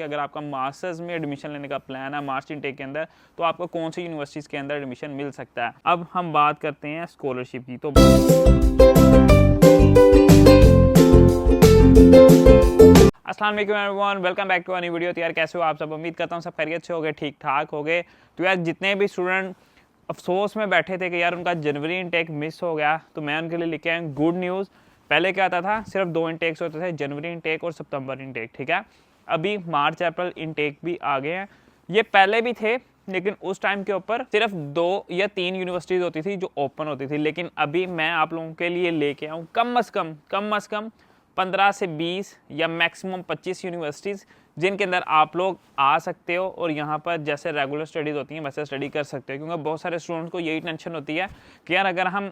कि अगर आपका मास्टर्स में एडमिशन लेने का प्लान है मार्च इनटेक के अंदर, तो आपको कौन सी यूनिवर्सिटीज़ के अंदर एडमिशन मिल सकता है। अब हम बात करते हैं स्कॉलरशिप की। तो अस्सलाम वालेकुम everyone, welcome back to a new video. तो यार कैसे हो आप सब? उम्मीद करता हूँ सब खैरियत से हो गए, ठीक ठाक हो गए। तो यार जितने भी स्टूडेंट अफसोस में बैठे थे कि यार उनका जनवरी इनटेक मिस हो गया, तो मैं उनके लिए लेके आया गुड न्यूज़। पहले क्या आता था, सिर्फ 2 इनटेक्स होते थे, जनवरी इनटेक और सितंबर इनटेक, ठीक है। अभी मार्च अप्रैल इनटेक भी आ गए हैं। ये पहले भी थे, लेकिन उस टाइम के ऊपर सिर्फ 2 या 3 यूनिवर्सिटीज़ होती थी जो ओपन होती थी। लेकिन अभी मैं आप लोगों के लिए लेके आऊँ कम अज़ कम 15 से 20 या मैक्सिमम 25 यूनिवर्सिटीज़, जिनके अंदर आप लोग आ सकते हो और यहाँ पर जैसे रेगुलर स्टडीज़ होती हैं वैसे स्टडी कर सकते हो। क्योंकि बहुत सारे स्टूडेंट्स को यही टेंशन होती है कि यार अगर हम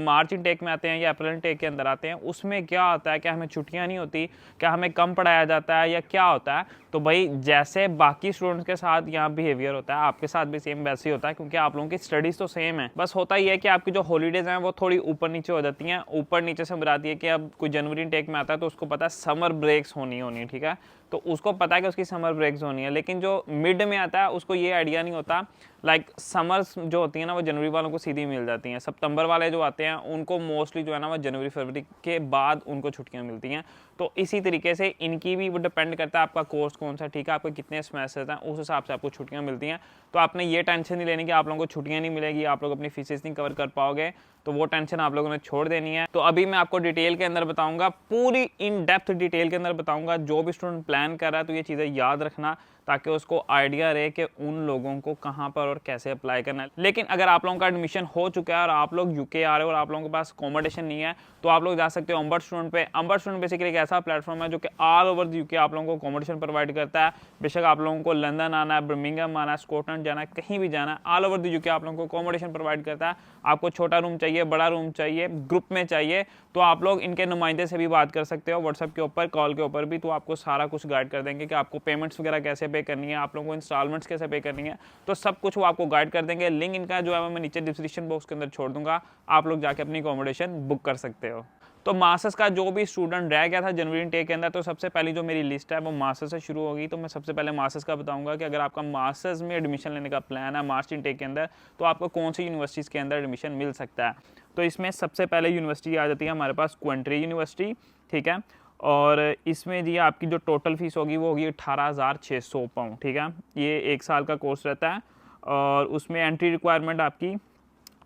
मार्च इनटेक में आते हैं या अप्रैल इनटेक के अंदर आते हैं, उसमें क्या होता है, क्या हमें छुट्टियाँ नहीं होती, क्या हमें कम पढ़ाया जाता है या क्या होता है। तो भाई जैसे बाकी स्टूडेंट्स के साथ यहाँ बिहेवियर होता है, आपके साथ भी सेम वैसे ही होता है, क्योंकि आप लोगों की स्टडीज़ तो सेम है। बस होता ही है कि आपकी जो हॉलीडेज़ हैं वो थोड़ी ऊपर नीचे हो जाती हैं। ऊपर नीचे से बताती है कि अब कोई जनवरी इनटेक में आता है तो उसको पता है समर ब्रेक्स होनी है, ठीक है। तो उसको पता है कि उसकी समर ब्रेक्स होनी है। लेकिन जो मिड में आता है उसको ये आइडिया नहीं होता। लाइक समर्स जो होती है ना वो जनवरी वालों को सीधी मिल जाती हैं। सितंबर वाले जो आते हैं उनको मोस्टली जो है ना वो जनवरी फरवरी के बाद उनको छुट्टियां मिलती हैं। तो इसी तरीके से इनकी भी वो डिपेंड करता है आपका कोर्स कौन सा, ठीक है, आपके कितने सेमेस्टर्स हैं, उस हिसाब से आपको छुट्टियां मिलती हैं। तो आपने ये टेंशन नहीं लेनी कि आप लोगों को छुट्टियां नहीं मिलेगी, आप लोग अपनी फीसेस नहीं कवर कर पाओगे, तो वो टेंशन आप लोगों ने छोड़ देनी है। तो अभी मैं आपको डिटेल के अंदर बताऊंगा, पूरी इन डेप्थ डिटेल के अंदर बताऊंगा। जो भी स्टूडेंट प्लान कर रहा है तो ये चीज़ें याद रखना, ताकि उसको आइडिया रहे कि उन लोगों को कहाँ पर और कैसे अप्लाई करना है। लेकिन अगर आप लोगों का एडमिशन हो चुका है और आप लोग यूके आ रहे हो और आप लोगों के पास अकोमोडेशन नहीं है, तो आप लोग जा सकते हो अंबर स्टूडेंट पे। अंबर स्टूडेंट बेसिकली एक ऐसा प्लेटफॉर्म है जो कि ऑल ओवर द यूके आप लोगों को अकोमोडेशन प्रोवाइड करता है। बेशक आप लोगों को लंदन आना है, बर्मिंघम आना है, स्कॉटलैंड जाना है, कहीं भी जाना है, ऑल ओवर द यूके आप लोगों को अकोमोडेशन प्रोवाइड करता है। आपको छोटा रूम चाहिए, बड़ा रूम चाहिए, ग्रुप में चाहिए, तो आप लोग इनके नुमाइंदे से भी बात कर सकते हो, व्हाट्सएप के ऊपर, कॉल के ऊपर भी। तो आपको सारा कुछ गाइड कर देंगे कि आपको पेमेंट्स वगैरह कैसे पे करनी है, आप लोगों को इंस्टॉलमेंट्स कैसे पे करनी है, तो सब कुछ वो आपको गाइड कर देंगे। लिंक इनका जो है मैं नीचे डिस्क्रिप्शन बॉक्स के अंदर छोड़ दूंगा, आप लोग जाके अपनी अकोमोडेशन बुक कर सकते हो। तो मास्टर्स का जो भी स्टूडेंट रह गया था जनवरी इनटेक के अंदर, तो सबसे पहली जो मेरी लिस्ट है वो मास्टर्स से शुरू होगी। तो मैं सबसे पहले मास्टर्स का बताऊंगा कि अगर आपका मास्टर्स में एडमिशन लेने का प्लान है मार्च इनटेक के अंदर, तो आपको कौन सी यूनिवर्सिटीज़ के अंदर एडमिशन मिल सकता है। तो इसमें सबसे पहले यूनिवर्सिटी आ जाती है हमारे पास क्वेंट्री यूनिवर्सिटी, ठीक है। और इसमें जी आपकी जो टोटल फीस होगी वो होगी 18,600 पाउंड, ठीक है। ये 1 साल का कोर्स रहता है और उसमें एंट्री रिक्वायरमेंट आपकी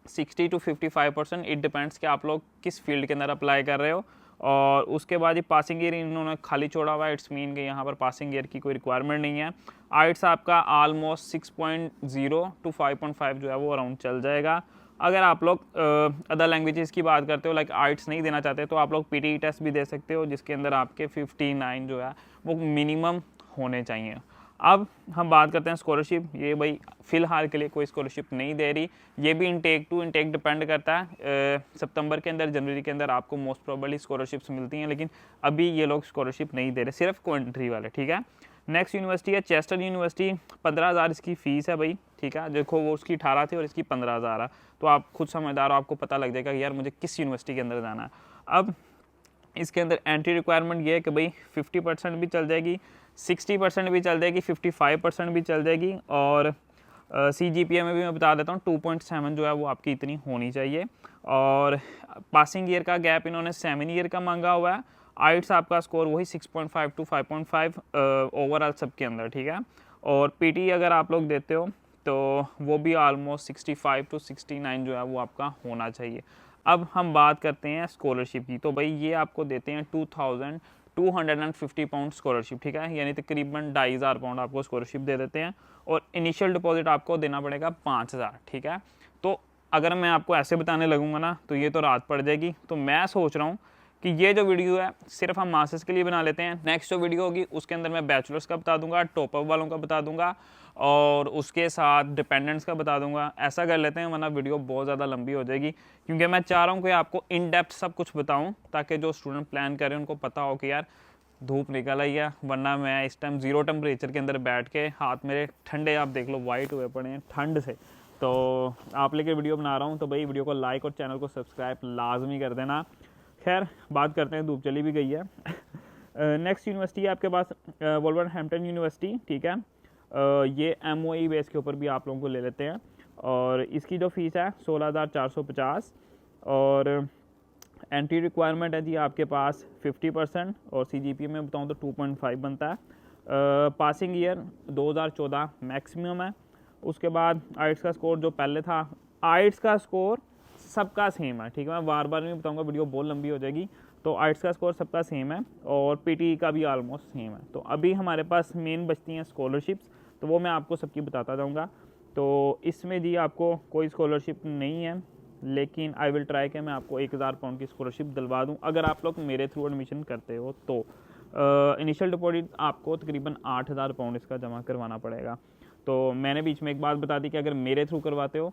60 to 55%, इट डिपेंड्स कि आप लोग किस फील्ड के अंदर अप्लाई कर रहे हो। और उसके बाद ये पासिंग ईयर इन्होंने खाली छोड़ा हुआ है, इट्स मीन कि यहाँ पर पासिंग ईयर की कोई रिक्वायरमेंट नहीं है। आइट्स आपका ऑलमोस्ट 6.0 to 5.5 जो है वो अराउंड चल जाएगा। अगर आप लोग अदर लैंग्वेजेस की बात करते हो, लाइक आइट्स नहीं देना चाहते, तो आप लोग पीटी टेस्ट भी दे सकते हो, जिसके अंदर आपके 59 जो है वो मिनिमम होने चाहिए। अब हम बात करते हैं स्कॉलरशिप। ये भाई फ़िलहाल के लिए कोई स्कॉलरशिप नहीं दे रही, ये भी इनटेक टू इनटेक डिपेंड करता है। सितंबर के अंदर, जनवरी के अंदर आपको मोस्ट प्रोबेबली स्कॉलरशिप्स मिलती हैं, लेकिन अभी ये लोग स्कॉलरशिप नहीं दे रहे, सिर्फ क्वेंट्री वाले, ठीक है। नेक्स्ट यूनिवर्सिटी है चेस्टर यूनिवर्सिटी। 15,000 इसकी फ़ीस है भाई, ठीक है। देखो वो उसकी 18 थी और इसकी 15,000 है, तो आप खुद समझदार हो, आपको पता लग जाएगा कि यार मुझे किस यूनिवर्सिटी के अंदर जाना है। अब इसके अंदर एंट्री रिक्वायरमेंट ये है कि भाई 50% भी चल जाएगी, 60% भी चल जाएगी, 55% भी चल जाएगी। और CGPA में भी मैं बता देता हूँ 2.7 जो है वो आपकी इतनी होनी चाहिए। और पासिंग ईयर का गैप इन्होंने 7 ईयर का मांगा हुआ है। आइट्स आपका स्कोर वही 6.5 to 5.5 ओवरऑल सबके अंदर, ठीक है। और PT अगर आप लोग देते हो तो वो भी ऑलमोस्ट 65 to 69 जो है वो आपका होना चाहिए। अब हम बात करते हैं स्कॉलरशिप की। तो भाई ये आपको देते हैं 2,250 पाउंड स्कॉलरशिप, ठीक है, यानी तकरीबन 2,500 पाउंड आपको स्कॉलरशिप दे देते हैं। और इनिशियल डिपॉजिट आपको देना पड़ेगा 5,000, ठीक है। तो अगर मैं आपको ऐसे बताने लगूंगा ना तो ये तो रात पड़ जाएगी। तो मैं सोच रहा हूँ कि ये जो वीडियो है सिर्फ हम मास्टर्स के लिए बना लेते हैं। नेक्स्ट जो वीडियो होगी उसके अंदर मैं बैचलर्स का बता दूंगा, टॉपअप वालों का बता दूंगा और उसके साथ डिपेंडेंट्स का बता दूंगा। ऐसा कर लेते हैं, वरना वीडियो बहुत ज़्यादा लंबी हो जाएगी, क्योंकि मैं चाह रहा हूँ कि आपको इन डेप्थ सब कुछ बताऊँ, ताकि जो स्टूडेंट प्लान करें उनको पता हो कि यार धूप निकल आई है, वरना मैं इस टाइम 0 टेम्परेचर के अंदर बैठ के, हाथ मेरे ठंडे, आप देख लो वाइट हुए पड़े हैं ठंड से, तो आप लेके वीडियो बना रहा हूँ। तो भाई वीडियो को लाइक और चैनल को सब्सक्राइब लाजमी कर देना। खैर बात करते हैं, धूप चली भी गई है नेक्स्ट यूनिवर्सिटी है आपके पास वुल्वरहैम्पटन यूनिवर्सिटी, ठीक है। ये MOE बेस के ऊपर भी आप लोगों को ले लेते हैं, और इसकी जो फीस है 16,450, और एंट्री रिक्वायरमेंट है जी आपके पास 50%, और CGPA में बताऊँ तो 2.5 बनता है। पासिंग ईयर 2014 मैक्सिमम है। उसके बाद आइट्स का स्कोर जो पहले था, आइट्स का स्कोर सबका सेम है, ठीक है। मैं बार बार नहीं बताऊंगा, वीडियो बहुत लंबी हो जाएगी। तो आइट्स का स्कोर सबका सेम है, और PTE का भी ऑलमोस्ट सेम है। तो अभी हमारे पास मेन बचती हैं स्कॉलरशिप्स, तो वो मैं आपको सबकी बताता जाऊँगा। तो इसमें जी आपको कोई स्कॉलरशिप नहीं है, लेकिन आई विल ट्राई कि मैं आपको 1,000 पाउंड की स्कॉलरशिप दिलवा दूँ अगर आप लोग मेरे थ्रू एडमिशन करते हो। तो इनिशियल डिपॉजिट आपको तकरीबन 8,000 पाउंड इसका जमा करवाना पड़ेगा। तो मैंने बीच में एक बात बता दी कि अगर मेरे थ्रू करवाते हो,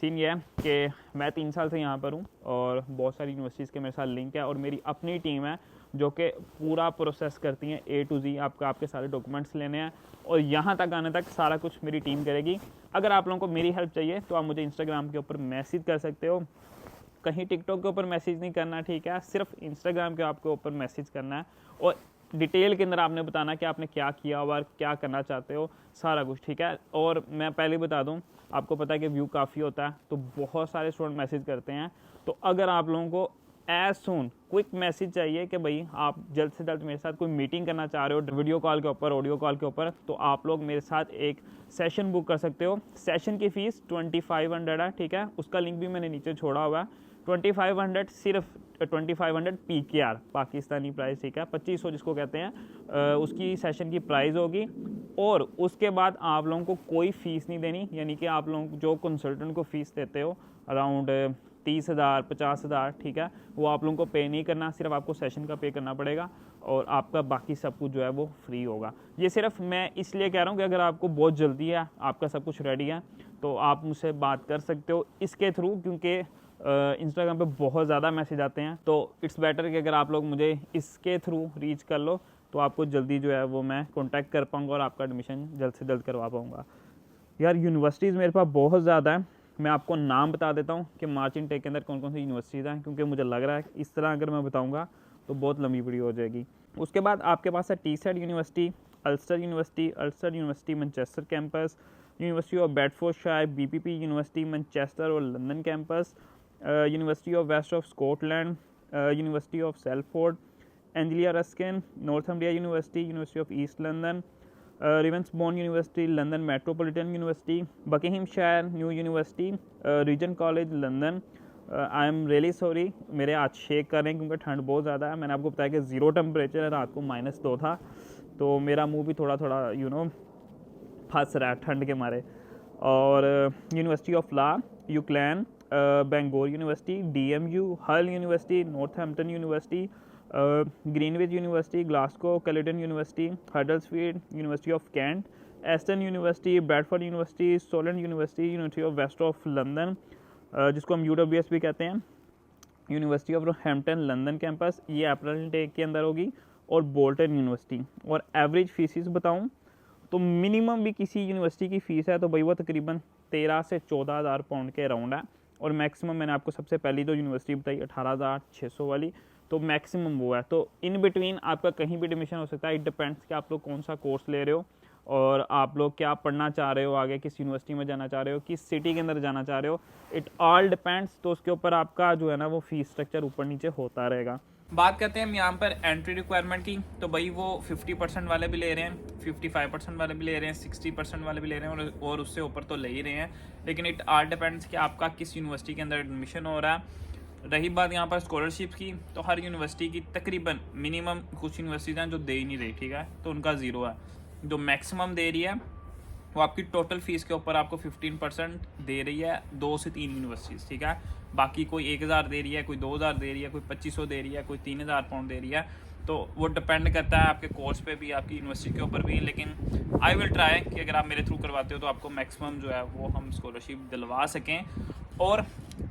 सीन ये है कि मैं 3 साल से यहाँ पर हूँ, और बहुत सारी यूनिवर्सिटीज़ के मेरे साथ लिंक है, और मेरी अपनी टीम है जो कि पूरा प्रोसेस करती हैं A to Z। आपके सारे डॉक्यूमेंट्स लेने हैं, और यहाँ तक आने तक सारा कुछ मेरी टीम करेगी। अगर आप लोगों को मेरी हेल्प चाहिए तो आप मुझे इंस्टाग्राम के ऊपर मैसेज कर सकते हो, कहीं टिकटॉक के ऊपर मैसेज नहीं करना, ठीक है। सिर्फ इंस्टाग्राम के आपके ऊपर मैसेज करना है, और डिटेल के अंदर आपने बताना कि आपने क्या किया हुआ और क्या करना चाहते हो, सारा कुछ, ठीक है। और मैं पहले बता दूं, आपको पता है कि व्यू काफ़ी होता है, तो बहुत सारे स्टूडेंट मैसेज करते हैं। तो अगर आप लोगों को एज सुन क्विक मैसेज चाहिए कि भाई आप जल्द से जल्द मेरे साथ कोई मीटिंग करना चाह रहे हो, वीडियो कॉल के ऊपर, ऑडियो कॉल के ऊपर, तो आप लोग मेरे साथ एक सेशन बुक कर सकते हो। सेशन की फ़ीस 2500 है, ठीक है। उसका लिंक भी मैंने नीचे छोड़ा हुआ है। 2500 सिर्फ 2500 PKR पाकिस्तानी प्राइस, ठीक है। 2500 जिसको कहते हैं, उसकी सेशन की प्राइस होगी। और उसके बाद आप लोगों को कोई फ़ीस नहीं देनी, यानी कि आप लोग जो कंसल्टेंट को फ़ीस देते हो अराउंड 30,000 50,000, ठीक है, वो आप लोगों को पे नहीं करना, सिर्फ आपको सेशन का पे करना पड़ेगा, और आपका बाकी सब कुछ जो है वो फ्री होगा। ये सिर्फ मैं इसलिए कह रहा हूँ कि अगर आपको बहुत जल्दी है, आपका सब कुछ रेडी है, तो आप मुझसे बात कर सकते हो इसके थ्रू, क्योंकि इंस्टाग्राम पे बहुत ज़्यादा मैसेज आते हैं। तो इट्स बेटर कि अगर आप लोग मुझे इसके थ्रू रीच कर लो, तो आपको जल्दी जो है वो मैं कांटेक्ट कर पाऊँगा, और आपका एडमिशन जल्द से जल्द करवा पाऊँगा। यार यूनिवर्सिटीज़ मेरे पास बहुत ज़्यादा है, मैं आपको नाम बता देता हूँ कि मार्च इनटेक के अंदर कौन कौन सी यूनिवर्सिटीज़ हैं, क्योंकि मुझे लग रहा है कि इस तरह अगर मैं बताऊँगा तो बहुत लंबी वीडियो हो जाएगी। उसके बाद आपके पास है TSET University, Ulster University Manchester campus, University of Bedfordshire, BPP University Manchester और London campus, University of West of Scotland, University of Salford, Anglia Ruskin, Northumbria University, University of East London, Ravensbourne University, London Metropolitan University, Buckinghamshire New University, Regent College London. I am really sorry, मेरे हाथ shake कर रहे हैं क्योंकि ठंड बहुत ज़्यादा है। मैंने आपको बताया कि 0 टेम्परेचर है, रात को -2 था, तो मेरा मुंह भी थोड़ा थोड़ा फंस रहा है ठंड के मारे। और University of Law, UCLan, Bangor University, DMU, Hull University, Northampton University, Greenwich University, Glasgow, Caledonian University, Huddersfield, University of Kent, Aston University, Bradford University, Solent University, University of West of London, जिसको हम UWS भी कहते हैं, University of Hampton London campus, ये April take के अंदर होगी, और बोल्टन यूनिवर्सिटी। और एवरेज फीसिस बताऊँ तो मिनिमम भी किसी यूनिवर्सिटी की फ़ीस है तो भाई वो तकरीबन 13 से 14,000 पाउंड के अराउंड है, और मैक्सिमम मैंने आपको सबसे पहली जो यूनिवर्सिटी बताई 18,600 वाली, तो मैक्सिमम वो है। तो इन बिटवीन आपका कहीं भी एडमिशन हो सकता है। इट डिपेंड्स कि आप लोग कौन सा कोर्स ले रहे हो, और आप लोग क्या पढ़ना चाह रहे हो, आगे किस यूनिवर्सिटी में जाना चाह रहे हो, किस सिटी के अंदर जाना चाह रहे हो, इट ऑल डिपेंड्स। तो उसके ऊपर आपका जो है ना वो फ़ीस स्ट्रक्चर ऊपर नीचे होता रहेगा। बात करते हैं हम यहाँ पर एंट्री रिक्वायरमेंट की, तो भाई वो 50% वाले भी ले रहे हैं, 55% वाले भी ले रहे हैं, 60% वाले भी ले रहे हैं, और उससे ऊपर तो ले ही रहे हैं। लेकिन इट ऑल डिपेंड्स कि आपका किस यूनिवर्सिटी के अंदर एडमिशन हो रहा है। रही बात यहाँ पर स्कॉलरशिप की, तो हर यूनिवर्सिटी की तकरीबन मिनिमम, कुछ यूनिवर्सिटीज़ हैं जो दे ही नहीं रही, ठीक है, तो उनका 0 है। जो मैक्सिमम दे रही है वो आपकी टोटल फीस के ऊपर आपको 15% दे रही है, 2 से 3 यूनिवर्सिटीज़, ठीक है। बाकी कोई 1,000 दे रही है, कोई 2,000 दे रही है, कोई 2500 दे रही है, कोई 3,000 पाउंड दे रही है। तो वो डिपेंड करता है आपके कोर्स पे भी, आपकी यूनिवर्सिटी के ऊपर भी। लेकिन आई विल ट्राई कि अगर आप मेरे थ्रू करवाते हो तो आपको मैक्सिमम जो है वो हम स्कॉलरशिप दिलवा सकें। और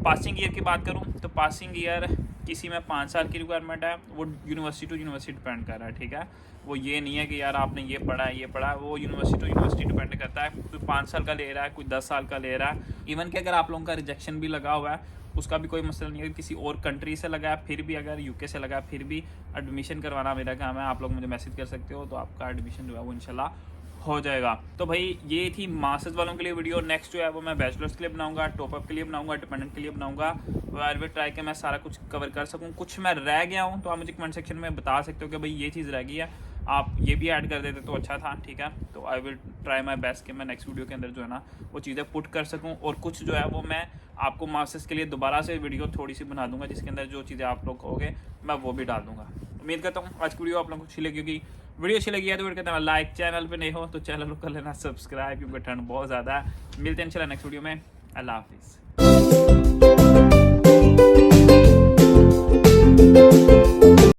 पासिंग ईयर की बात करूं तो पासिंग ईयर किसी में 5 साल की रिक्वायरमेंट है, वो यूनिवर्सिटी टू यूनिवर्सिटी डिपेंड कर रहा है, ठीक है। वो ये नहीं है कि यार आपने ये पढ़ा है, ये पढ़ा है, वो यूनिवर्सिटी टू यूनिवर्सिटी डिपेंड करता है। कोई 5 साल का ले रहा है, कोई 10 साल का ले रहा है। इवन कि अगर आप लोगों का रिजेक्शन भी लगा हुआ है उसका भी कोई मसला नहीं है। किसी और कंट्री से लगा है फिर भी, अगर यूके से लगा है फिर भी एडमिशन करवाना मेरा काम है। आप लोग मुझे मैसेज कर सकते हो, तो आपका एडमिशन जो है वो इंशाल्लाह हो जाएगा। तो भाई ये थी मास्टर्स वालों के लिए वीडियो। नेक्स्ट जो है वो मैं बैचलर्स के लिए बनाऊंगा, टॉपअप के लिए बनाऊंगा, डिपेंडेंट के लिए बनाऊंगा। आई विल ट्राई कि मैं सारा कुछ कवर कर सकूँ। कुछ मैं रह गया हूँ तो आप मुझे कमेंट सेक्शन में बता सकते हो कि भाई ये चीज़ रह गई है, आप ये भी ऐड कर देते तो अच्छा था, ठीक है। तो I will try my best कि मैं नेक्स्ट वीडियो के अंदर जो है ना वो चीज़ें पुट कर सकूँ। और कुछ जो है वो मैं आपको मास्टर्स के लिए दोबारा से वीडियो थोड़ी सी बना दूंगा, जिसके अंदर जो चीज़ें आप लोग कहोगे मैं वो भी डाल दूंगा। उम्मीद करता हूँ आज की वीडियो आप लोगों को अच्छी लगी होगी। वीडियो अच्छी लगी है तो कहते हैं लाइक, चैनल पे नहीं हो तो चैनल को कर लेना सब्सक्राइब, क्योंकि ठंड बहुत ज़्यादा है। मिलते हैं इंशाल्लाह नेक्स्ट वीडियो में। अल्लाह हाफिज़।